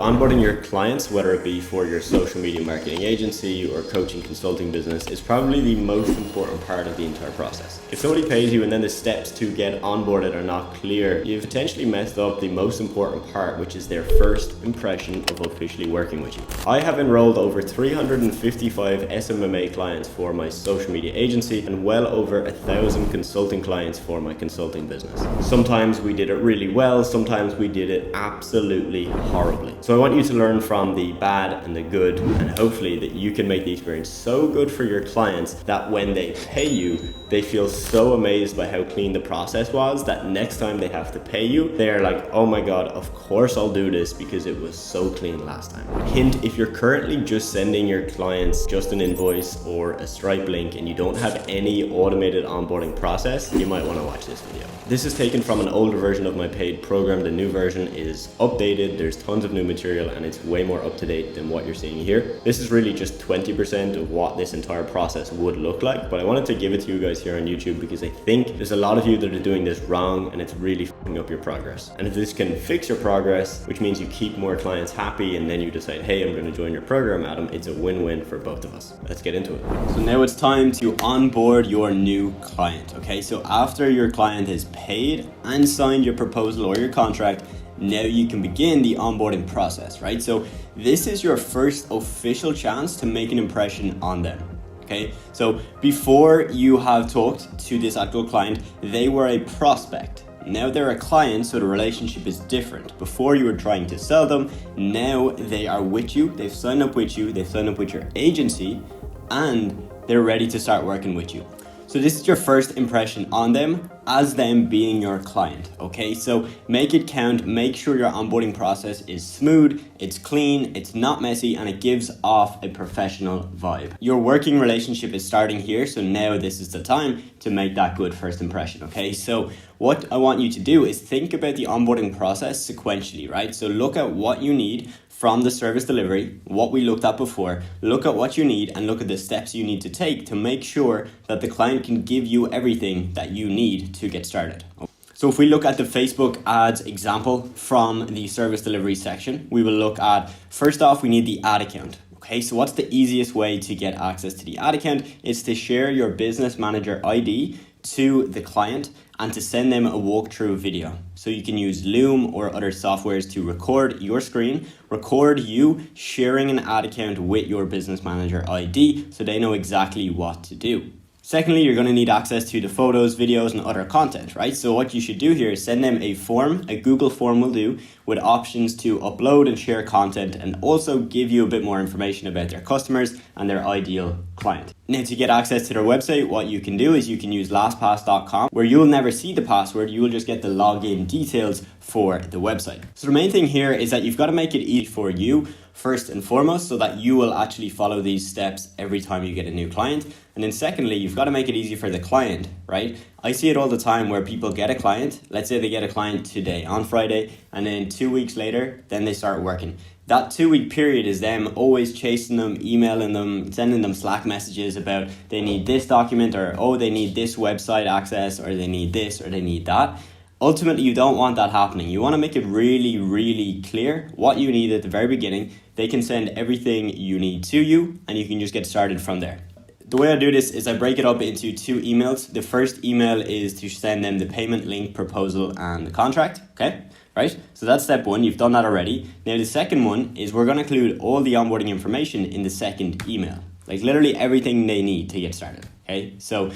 Onboarding your clients, whether it be for your social media marketing agency or coaching consulting business, is probably the most important part of the entire process. If somebody pays you and then the steps to get onboarded are not clear, you've potentially messed up the most important part, which is their first impression of officially working with you. I have enrolled over 355 SMMA clients for my social media agency and well over 1,000 consulting clients for my consulting business. Sometimes we did it really well, sometimes we did it absolutely horribly. So I want you to learn from the bad and the good, and hopefully that you can make the experience so good for your clients that when they pay you, they feel so amazed by how clean the process was that next time they have to pay you, they're like, oh my God, of course I'll do this because it was so clean last time. Hint, if you're currently just sending your clients just an invoice or a Stripe link and you don't have any automated onboarding process, you might want to watch this video. This is taken from an older version of my paid program. The new version is updated. There's tons of new material and it's way more up to date than what you're seeing here. This is really just 20% of what this entire process would look like, but I wanted to give it to you guys here on YouTube because I think there's a lot of you that are doing this wrong and it's really fucking up your progress. And if this can fix your progress, which means you keep more clients happy and then you decide, hey, I'm going to join your program, Adam, it's a win-win for both of us. Let's get into it. So now it's time to onboard your new client. Okay, so after your client is paid and signed your proposal or your contract, now you can begin the onboarding process, right? So this is your first official chance to make an impression on them. Okay, so before you have talked to this actual client, they were a prospect. Now they're a client, so the relationship is different. Before you were trying to sell them, now they are with you, they've signed up with you, they've signed up with your agency, and they're ready to start working with you. So this is your first impression on them as them being your client, okay? So make it count, make sure your onboarding process is smooth, it's clean, it's not messy, and it gives off a professional vibe. Your working relationship is starting here, so now this is the time to make that good first impression, okay? So what I want you to do is think about the onboarding process sequentially, right? So look at what you need from the service delivery, what we looked at before, look at what you need and look at the steps you need to take to make sure that the client can give you everything that you need to get started. So if we look at the Facebook ads example from the service delivery section, we will look at, first off, we need the ad account. Okay, so what's the easiest way to get access to the ad account? Is to share your business manager ID to the client and to send them a walkthrough video. So you can use Loom or other softwares to record your screen, record you sharing an ad account with your business manager ID so they know exactly what to do. Secondly, you're going to need access to the photos, videos, and other content, right? So what you should do here is send them a form, a Google form will do, with options to upload and share content and also give you a bit more information about their customers and their ideal client. Now, to get access to their website, what you can do is you can use lastpass.com, where you'll never see the password, you will just get the login details for the website. So the main thing here is that you've got to make it easy for you first and foremost so that you will actually follow these steps every time you get a new client. And then secondly, you've got to make it easy for the client, right? I see it all the time where people get a client, let's say they get a client today on Friday, and then 2 weeks later, then they start working. That 2 week period is them always chasing them, emailing them, sending them Slack messages about they need this document or, oh, they need this website access or they need this or they need that. Ultimately, you don't want that happening. You want to make it really, really clear what you need at the very beginning. They can send everything you need to you and you can just get started from there. The way I do this is I break it up into 2 emails. The first email is to send them the payment link, proposal, and the contract, okay? Right? So that's step 1, you've done that already. Now the second one is we're going to include all the onboarding information in the second email. Like literally everything they need to get started, okay? So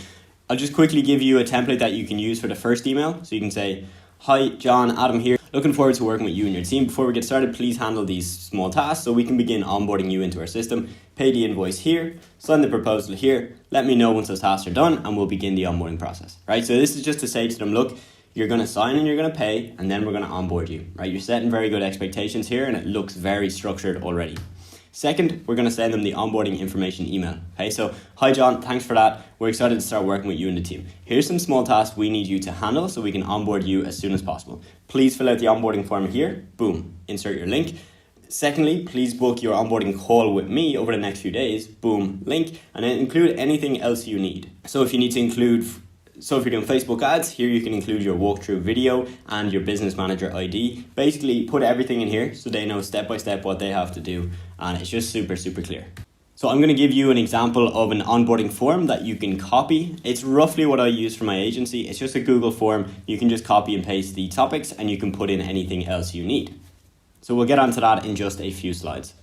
I'll just quickly give you a template that you can use for the first email. So you can say, hi, John, Adam here. Looking forward to working with you and your team. Before we get started, please handle these small tasks so we can begin onboarding you into our system. Pay the invoice here, sign the proposal here. Let me know once those tasks are done and we'll begin the onboarding process, right? So this is just to say to them, look, you're going to sign and you're going to pay and then we're going to onboard you, right? You're setting very good expectations here and it looks very structured already. Second, we're going to send them the onboarding information email. Okay, so hi John, thanks for that. We're excited to start working with you and the team. Here's some small tasks we need you to handle so we can onboard you as soon as possible. Please fill out the onboarding form here. Boom, insert your link. Secondly, please book your onboarding call with me over the next few days. Boom, link, and then include anything else you need. So if you need to include So if you're doing Facebook ads, here you can include your walkthrough video and your business manager ID. Basically put everything in here so they know step by step what they have to do, and it's just super clear. So I'm going to give you an example of an onboarding form that you can copy. It's roughly what I use for my agency. It's just a Google form. You can just copy and paste the topics and you can put in anything else you need. So we'll get onto that in just a few slides.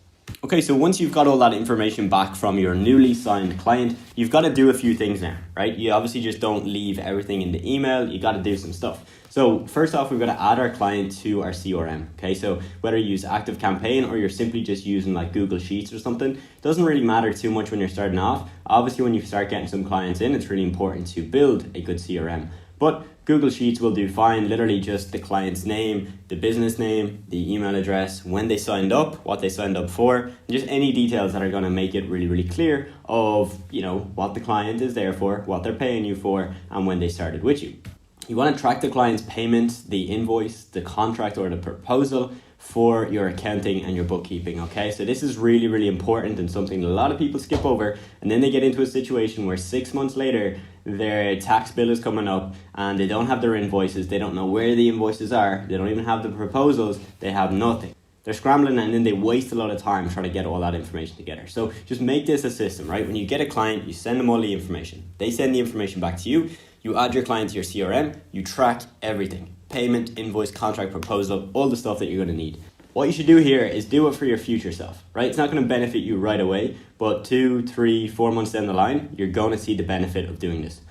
Okay, so once you've got all that information back from your newly signed client, you've got to do a few things now, right? You obviously just don't leave everything in the email. You got to do some stuff. So first off, we've got to add our client to our CRM. Okay, so whether you use ActiveCampaign or you're simply just using like Google Sheets or something, it doesn't really matter too much when you're starting off. Obviously, when you start getting some clients in, it's really important to build a good CRM. But Google Sheets will do fine, literally just the client's name, the business name, the email address, when they signed up, what they signed up for, and just any details that are going to make it really clear of, what the client is there for, what they're paying you for, and when they started with you. You want to track the client's payment, the invoice, the contract, or the proposal for your accounting and your bookkeeping, okay? So this is really important and something a lot of people skip over, and then they get into a situation where 6 months later, their tax bill is coming up and they don't have their invoices, they don't know where the invoices are, they don't even have the proposals, they have nothing. They're scrambling and then they waste a lot of time trying to get all that information together. So just make this a system, right? When you get a client, you send them all the information. They send the information back to you. You add your client to your CRM. You track everything. Payment, invoice, contract, proposal, all the stuff that you're going to need. What you should do here is do it for your future self, right? It's not going to benefit you right away, but 2, 3, 4 months down the line, you're going to see the benefit of doing this.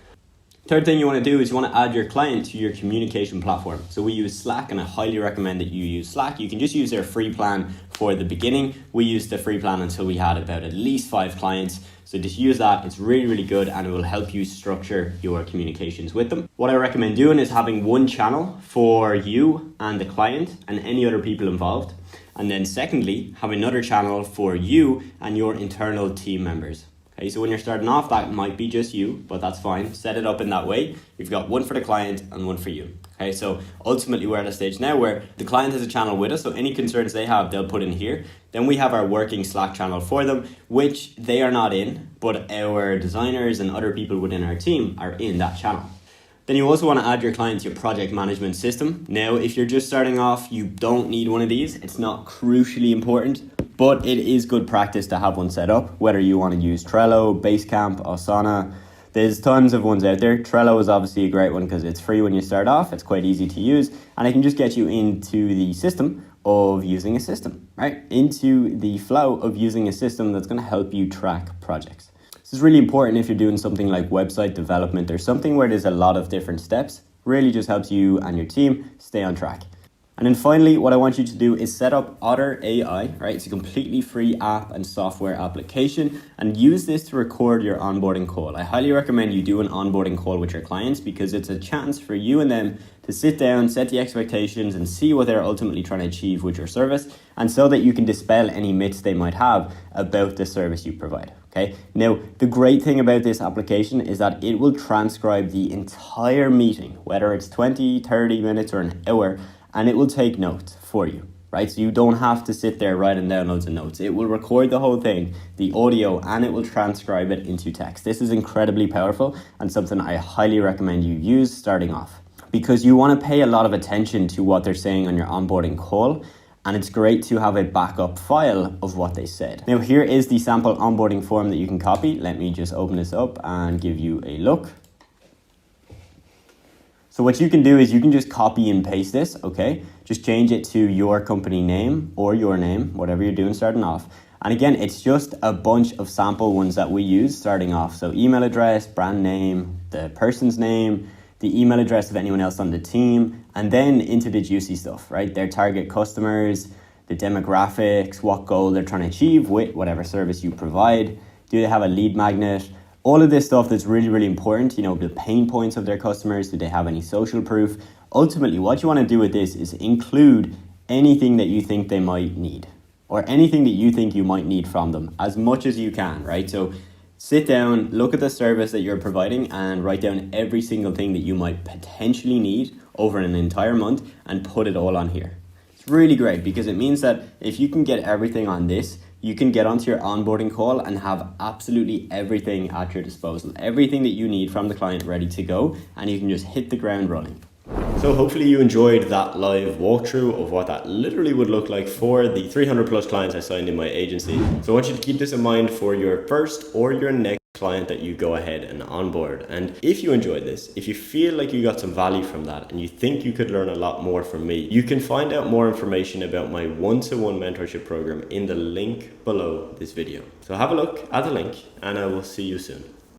Third thing you want to do is you want to add your client to your communication platform. So we use Slack, and I highly recommend that you use Slack. You can just use their free plan for the beginning. We used the free plan until we had about at least 5 clients. So just use that. It's really good, and it will help you structure your communications with them. What I recommend doing is having one channel for you and the client and any other people involved. And then secondly, have another channel for you and your internal team members. Okay, so when you're starting off, that might be just you, but that's fine. Set it up in that way. You've got one for the client and one for you. Okay, so ultimately we're at a stage now where the client has a channel with us, so any concerns they have, they'll put in here. Then we have our working Slack channel for them, which they are not in, but our designers and other people within our team are in that channel. Then you also want to add your client to your project management system. Now, if you're just starting off, you don't need one of these. It's not crucially important, but it is good practice to have one set up, whether you want to use Trello, Basecamp, Asana. There's tons of ones out there. Trello is obviously a great one because it's free when you start off. It's quite easy to use, and it can just get you into the system of using a system, right? Into the flow of using a system that's going to help you track projects. This is really important if you're doing something like website development or something where there's a lot of different steps. Really just helps you and your team stay on track. And then finally, what I want you to do is set up Otter AI, right? It's a completely free app and software application, and use this to record your onboarding call. I highly recommend you do an onboarding call with your clients because it's a chance for you and them to sit down, set the expectations, and see what they're ultimately trying to achieve with your service, and so that you can dispel any myths they might have about the service you provide. Okay. Now, the great thing about this application is that it will transcribe the entire meeting, whether it's 20, 30 minutes or an hour, and it will take notes for you, right? So you don't have to sit there writing down loads of notes. It will record the whole thing, the audio, and it will transcribe it into text. This is incredibly powerful and something I highly recommend you use starting off, because you want to pay a lot of attention to what they're saying on your onboarding call. And it's great to have a backup file of what they said. Now, here is the sample onboarding form that you can copy. Let me just open this up and give you a look. So what you can do is you can just copy and paste this, okay? Just change it to your company name or your name, whatever you're doing starting off. And again, it's just a bunch of sample ones that we use starting off. So email address, brand name, the person's name, the email address of anyone else on the team, and then into the juicy stuff, right? Their target customers, the demographics, what goal they're trying to achieve with whatever service you provide. Do they have a lead magnet? All of this stuff that's really important, the pain points of their customers. Do they have any social proof? Ultimately, what you want to do with this is include anything that you think they might need, or anything that you think you might need from them, as much as you can, right? So sit down, look at the service that you're providing, and write down every single thing that you might potentially need over an entire month and put it all on here. It's really great because it means that if you can get everything on this, you can get onto your onboarding call and have absolutely everything at your disposal, everything that you need from the client ready to go, and you can just hit the ground running. So hopefully you enjoyed that live walkthrough of what that literally would look like for the 300 plus clients I signed in my agency. So I want you to keep this in mind for your first or your next client that you go ahead and onboard. And if you enjoyed this, if you feel like you got some value from that and you think you could learn a lot more from me, you can find out more information about my one-to-one mentorship program in the link below this video. So have a look at the link and I will see you soon.